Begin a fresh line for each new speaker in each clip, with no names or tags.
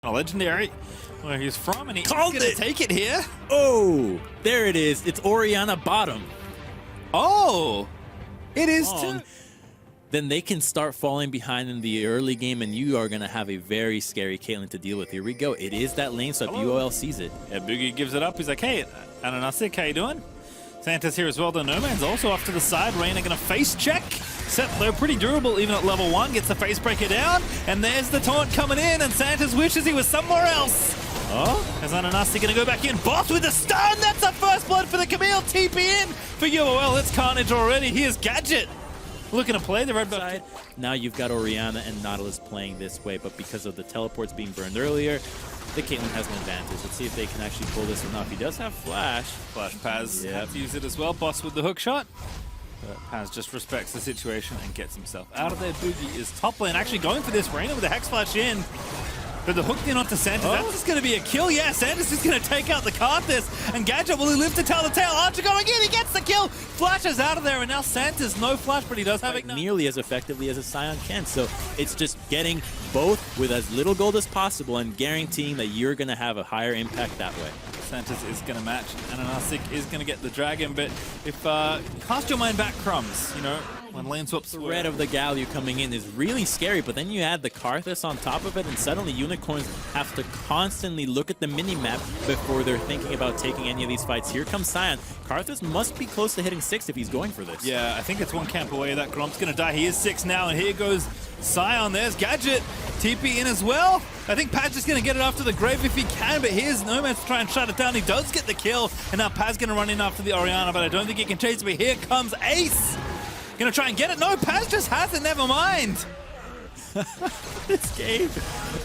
A legendary where he's from, and he's going to take it here.
Oh, there it is. It's Orianna bottom.
Oh, it is too.
Then they can start falling behind in the early game, and you are going to have a very scary Caitlyn to deal with. Here we go. It is that lane swap. UOL sees it.
Yeah, Boogie gives it up. He's like, hey, Ananasik, how you doing? Santa's here as well, though. No Man's also off to the side. Reyna going to face check. Set low, pretty durable even at level 1. Gets the face breaker down. And there's the taunt coming in. And Santa's wishes he was somewhere else. Oh, is Ananasik going to go back in? Boss with the stun. That's a first blood for the Camille. TP in for UOL. It's carnage already. Here's Gadget looking to play the red side.
Now you've got Orianna and Nautilus playing this way. But because of the teleports being burned earlier, the Caitlyn has an advantage. Let's see if they can actually pull this one off. He does have Flash.
Flash Paz had to use it as well. Boss with the hook shot. But Paz just respects the situation and gets himself out of there. Boogie is top lane, actually going for this. Reyna with the Hex Flash in. But the hook in onto Santos. That's just going to be a kill. Yeah, Santos is going to take out the Karthus. And Gadget, will he live to tell the tale? Archer going in. He gets the kill. Flash is out of there. And now Santos, no Flash, but he does have Ignite.
Nearly as effectively as a Scion can. So it's just getting both with as little gold as possible and guaranteeing that you're going to have a higher impact that way.
Santos is going to match. Ananasik is going to get the dragon. But if cast your mind back, Crumbs, you know, when lane swaps.
The red of the Galio coming in is really scary, but then you add the Karthus on top of it, and suddenly Unicorns have to constantly look at the mini-map before they're thinking about taking any of these fights. Here comes Scion. Karthus must be close to hitting 6 if he's going for this.
Yeah, I think it's one camp away. That Gromp's going to die. He is 6 now, and here goes Scion. There's Gadget. TP in as well. I think Paz is going to get it after the grave if he can, but here's Nomad to try and shut it down. He does get the kill, and now Paz going to run in after the Orianna, but I don't think he can chase it. But here comes Ace. Going to try and get it. No, Paz just has it. Never mind.
This game,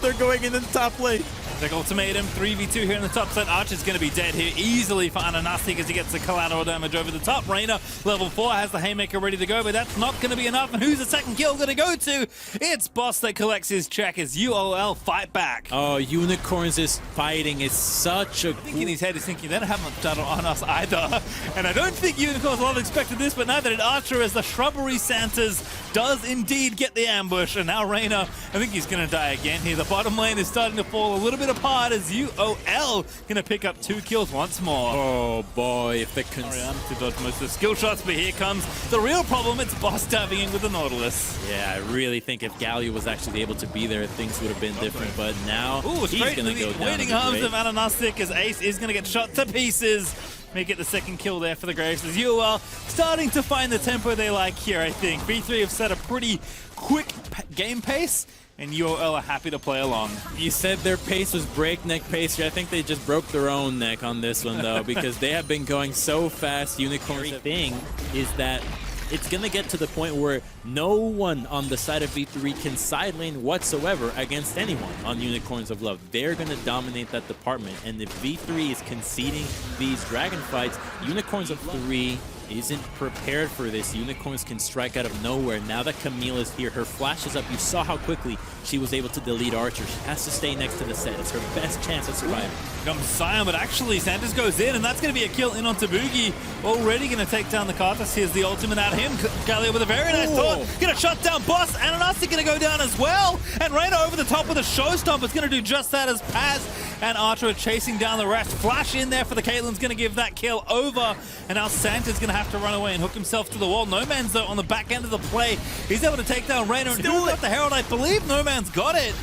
they're going in the top lane.
The ultimatum, 3v2 here in the top side. Archer's going to be dead here easily for Ananasik as he gets the collateral damage over the top. Reyna, level 4, has the Haymaker ready to go, but that's not going to be enough. And who's the second kill going to go to? It's Boss that collects his check as UOL fight back.
Oh, Unicorns is fighting. It's such a...
I think in his head he's thinking, they don't have much data on us either. And I don't think Unicorns will have expected this, but neither did Archer as the Shrubbery Santas does indeed get the ambush. And now Reyna, I think he's going to die again here. The bottom lane is starting to fall a little bit apart as UOL going to pick up 2 kills once more.
Oh boy, if the
Orianna to dodge most of the skill shots, but here comes the real problem. It's Boss diving in with the Nautilus.
Yeah, I really think if Galio was actually able to be there, things would have been different, but now he's going to go down.
Waiting arms of Ananasik as Ace is going to get shot to pieces. May get the second kill there for the Graves as UOL starting to find the tempo they like here, I think. B3 have set a pretty quick game pace, and UOL are happy to play along.
You said their pace was breakneck pace here. I think they just broke their own neck on this one, though, because they have been going so fast. Unicorn's thing is that it's going to get to the point where no one on the side of V3 can side lane whatsoever against anyone on Unicorns of Love. They're going to dominate that department, and if V3 is conceding these dragon fights, Unicorns of 3 isn't prepared for this. Unicorns can strike out of nowhere. Now that Camille is here, her flash is up. You saw how quickly she was able to delete Archer. She has to stay next to the set. It's her best chance of surviving.
Comes Scion, but actually Santos goes in, and that's going to be a kill in onto Boogie. Already going to take down the Karthus. Here's the ultimate out of him. Galio with a very nice taunt. Going to shut down Boss. Ananasik going to go down as well. And Reyna over the top with a showstomp. It's going to do just that as Paz and Archer are chasing down the rest. Flash in there for the Caitlyn's going to give that kill over. And now Santa's going to have to run away and hook himself to the wall. No Man's though on the back end of the play. He's able to take down Reyna. And who got the Herald? I believe No Man's got it.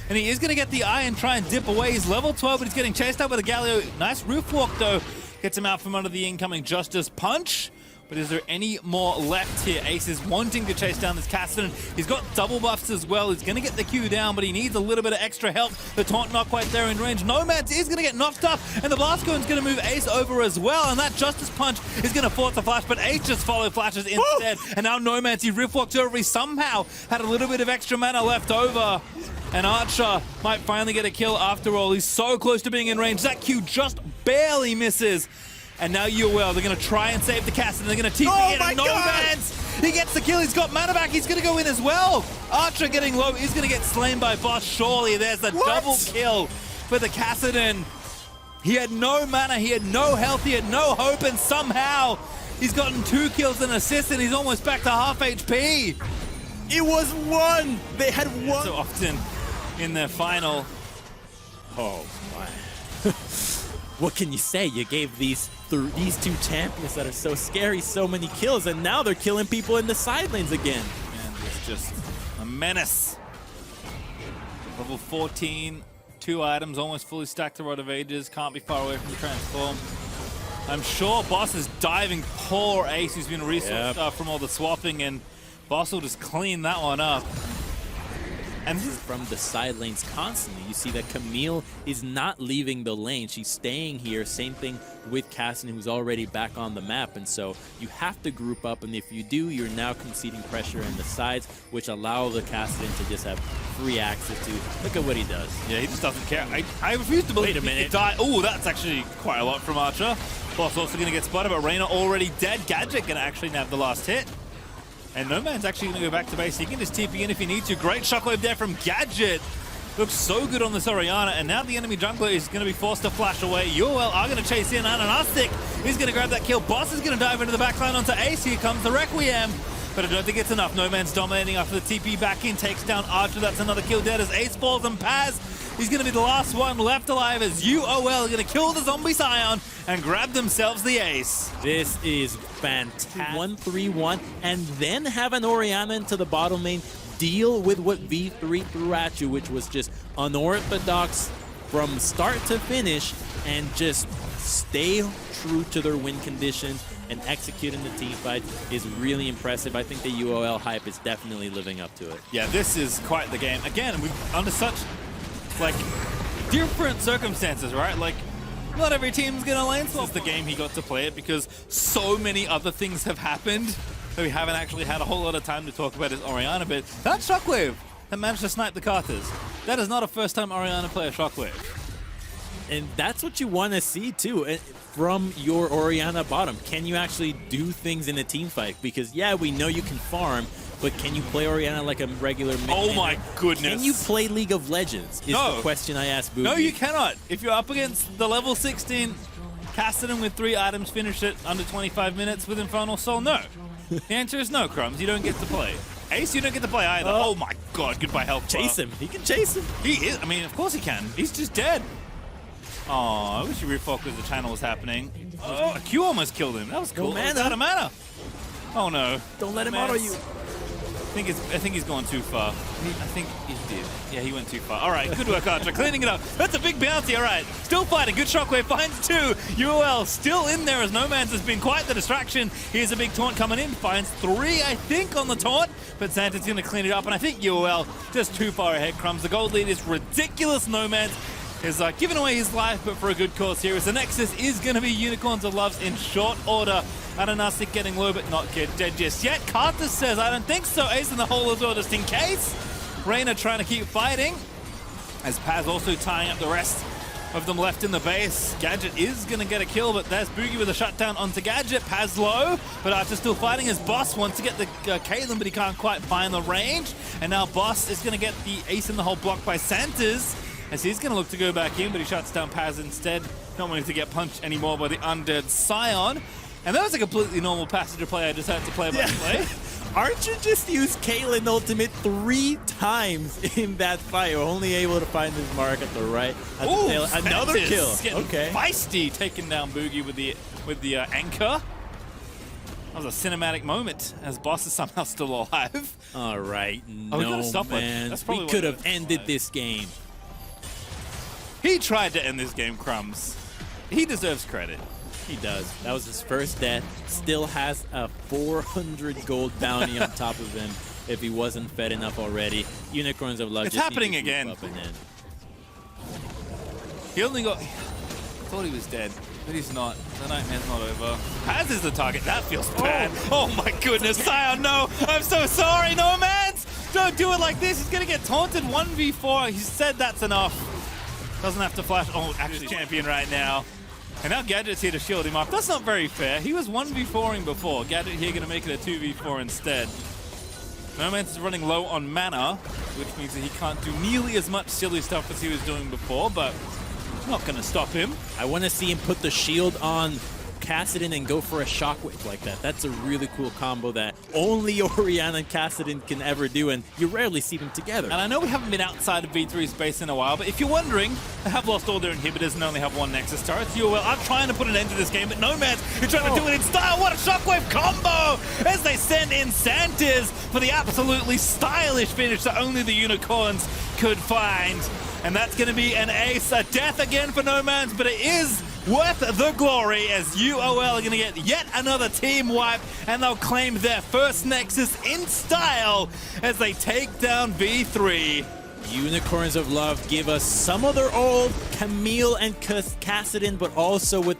And he is going to get the eye and try and dip away. He's level 12, but he's getting chased out by the Galio. Nice roof walk, though. Gets him out from under the incoming Justice Punch. But is there any more left here? Ace is wanting to chase down this Cassidy. He's got double buffs as well. He's going to get the Q down, but he needs a little bit of extra help. The taunt not quite there in range. Nomads is going to get knocked up, and the Blast Cone's going to move Ace over as well. And that Justice Punch is going to force a flash, but Ace just follow flashes instead. And now Nomads, he rift walked over. He somehow had a little bit of extra mana left over. And Archer might finally get a kill after all. He's so close to being in range. That Q just barely misses. And now UOL, they're going to try and save the cast, and they're going to TP in, and Nomads! He gets the kill, he's got mana back, he's going to go in as well! Archer getting low, he's going to get slain by Boss, surely. There's the double kill for the Cassidy. He had no mana, he had no health, he had no hope, and somehow He's gotten 2 kills and assists, and he's almost back to half HP.
It was 1. They had 1.
So often in their final.
Oh my. What can you say? You gave these 2 champions that are so scary so many kills, and now they're killing people in the side lanes again.
And it's just a menace. Level 14, 2 items, almost fully stacked to Rod of Ages. Can't be far away from the transform. I'm sure Boss is diving poor Ace, who's been resourced from all the swapping, and Boss will just clean that one up.
And this is from the side lanes constantly. You see that Camille is not leaving the lane. She's staying here. Same thing with Cassidy, who's already back on the map. And so you have to group up. And if you do, you're now conceding pressure in the sides, which allow the Cassidy to just have free access to. Look at what he does.
Yeah, he just doesn't care. I refuse to believe.
Wait a minute.
Oh, that's actually quite a lot from Archer. Boss also going to get spotted, but Reyna already dead. Gadget going to actually nab the last hit. And No Man's actually going to go back to base. He can just TP in if he needs to. Great shockwave there from Gadget. Looks so good on this Orianna. And now the enemy jungler is going to be forced to flash away. UOL are going to chase in. Ananastic is going to grab that kill. Boss is going to dive into the backline onto Ace. Here comes the Requiem. But I don't think it's enough. No Man's dominating after the TP back in. Takes down Archer. That's another kill dead as Ace falls, and Paz, he's going to be the last one left alive as UOL are going to kill the zombie Scion and grab themselves the ace.
This is fantastic. 1-3-1, and then have an Orianna into the bottom lane, deal with what V3 threw at you, which was just unorthodox from start to finish, and just stay true to their win conditions and executing the team fight is really impressive. I think the UOL hype is definitely living up to it.
Yeah, this is quite the game. Again, we're under such, like, different circumstances, right? Like, not every team's gonna lane swap. This is the game he got to play it because so many other things have happened that we haven't actually had a whole lot of time to talk about his Orianna, but that shockwave that managed to snipe the Carters, that is not a first time Orianna play a shockwave.
And that's what you want to see too from your Orianna bottom. Can you actually do things in a team fight? Because yeah, we know you can farm, but can you play Orianna like a regular mid?
Oh my goodness.
Can you play League of Legends? Is the question I asked Boogie.
No, you cannot. If you're up against the level 16 Cassidy with 3 items, finish it under 25 minutes with Infernal Soul, no. The answer is no, Crumbs. You don't get to play. Ace, you don't get to play either. Oh my god, goodbye health.
Chase him. He can chase him.
He is. I mean, of course he can. He's just dead. Oh, I wish you refocused the channel was happening. Oh, a Q almost killed him. That was cool.
Mana.
Out of mana. Oh no.
Don't let him auto you.
I think he's gone too far. I think he did. Yeah, he went too far. All right, good work, Archer. Cleaning it up. That's a big bounty. All right, still fighting. Good shockwave. Finds 2. UOL still in there as No Man's has been quite the distraction. Here's a big taunt coming in. Finds 3, I think, on the taunt. But Santa's going to clean it up. And I think UOL just too far ahead, Crumbs. The gold lead is ridiculous. No Man's is giving away his life, but for a good cause here. As the Nexus is going to be Unicorns of Loves in short order. Ananastic getting low, but not get dead just yet. Carter says, I don't think so. Ace in the hole as well, just in case. Reyna trying to keep fighting. As Paz also tying up the rest of them left in the base. Gadget is going to get a kill, but there's Boogie with a shutdown onto Gadget. Paz low, but Archer still fighting. His Boss wants to get the Caitlyn, but he can't quite find the range. And now Boss is going to get the Ace in the hole blocked by Santas, as he's going to look to go back in, but he shuts down Paz instead, not wanting to get punched anymore by the undead Scion. And that was a completely normal passenger play I just had to play by play.
Archer just used Caitlyn ultimate 3 times in that fight. Only able to find his mark at the right.
Ooh,
another kill.
Okay. Feisty, taking down Boogie with the anchor. That was a cinematic moment as Boss is somehow still alive.
All right,
man.
We could have ended this game.
He tried to end this game, Crumbs. He deserves credit.
He does. That was his first death. Still has a 400 gold bounty on top of him if he wasn't fed enough already. Unicorns of Love.
It's happening again. He only got... I thought he was dead, but he's not. The nightmare's not over. Paz is the target. That feels bad. Oh my goodness. Scion, no. I'm so sorry. No Man's. Don't do it like this. He's going to get taunted 1v4. He said that's enough. Doesn't have to flash. Oh, actually champion right now. And now Gadget's here to shield him off. That's not very fair. He was 1v4ing before. Gadget here going to make it a 2v4 instead. No Man's is running low on mana, which means that he can't do nearly as much silly stuff as he was doing before, but not going to stop him.
I want to see him put the shield on Kassadin and go for a shockwave like that. That's a really cool combo that only Orianna and Kassadin can ever do, and you rarely see them together.
And I know we haven't been outside of V3 space in a while, but if you're wondering, they have lost all their inhibitors and only have one Nexus turret. UOL are trying to put an end to this game, but Nomads are trying to do it in style. What a shockwave combo as they send in Santas for the absolutely stylish finish that only the Unicorns could find. And that's going to be an ace, a death again for Nomads, but it is worth the glory as UOL are going to get yet another team wipe, and they'll claim their first Nexus in style as they take down V3.
Unicorns of Love give us some of their old Camille and Kassadin, but also with the